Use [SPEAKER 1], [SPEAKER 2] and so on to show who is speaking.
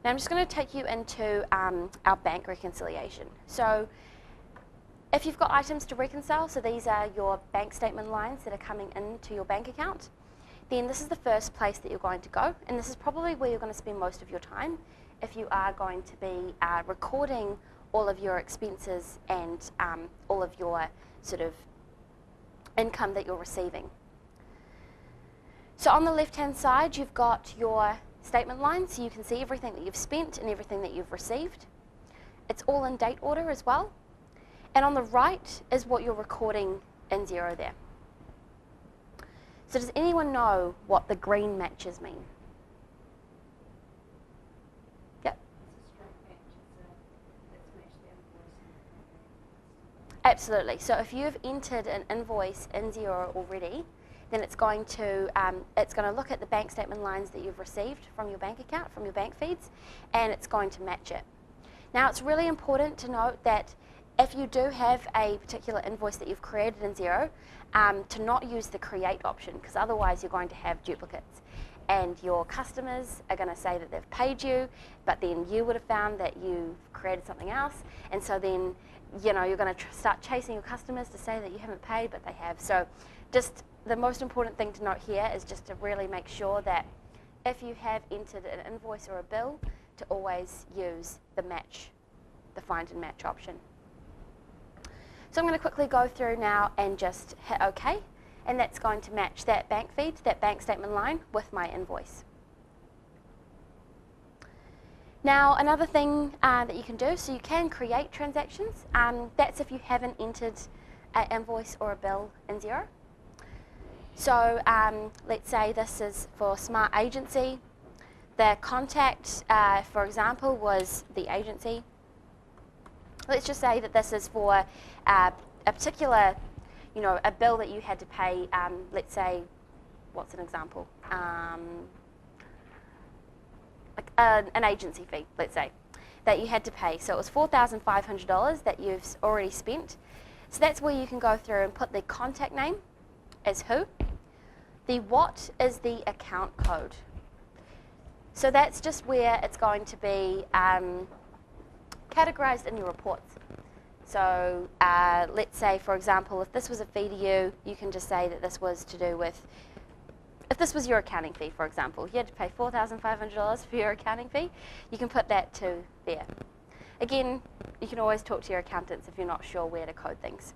[SPEAKER 1] Now I'm just going to take you into our bank reconciliation. So if you've got items to reconcile, so these are your bank statement lines that are coming into your bank account, then this is the first place that you're going to go, and this is probably where you're going to spend most of your time if you are going to be recording all of your expenses and all of your sort of income that you're receiving. So on the left-hand side, you've got your statement line, so you can see everything that you've spent and everything that you've received. It's all in date order as well. And on the right is what you're recording in Xero there. So does anyone know what the green matches mean? Yep. Absolutely. So if you've entered an invoice in Xero already, then it's going to look at the bank statement lines that you've received from your bank account, from your bank feeds, and it's going to match it. Now it's really important to note that if you do have a particular invoice that you've created in Xero, to not use the create option, because otherwise you're going to have duplicates. And your customers are going to say that they've paid you, but then you would have found that you've created something else, and so then you're going to start chasing your customers to say that you haven't paid, but they have. So just the most important thing to note here is just to really make sure that if you have entered an invoice or a bill, to always use the match, the find and match option. So I'm going to quickly go through now and just hit OK, and that's going to match that bank feed, that bank statement line, with my invoice. Now another thing that you can do, so you can create transactions. That's if you haven't entered an invoice or a bill in Xero. So let's say this is for Smart Agency. The contact, for example, was the agency. Let's just say that this is for a particular, a bill that you had to pay. Let's say, what's an example? An agency fee, let's say, that you had to pay. So it was $4,500 that you've already spent. So that's where you can go through and put the contact name as who. The what is the account code. So that's just where it's going to be categorized in your reports. So let's say, for example, if this was a fee to you, you can just say that this was to do with, if this was your accounting fee, for example, you had to pay $4,500 for your accounting fee, you can put that to there. Again, you can always talk to your accountants if you're not sure where to code things.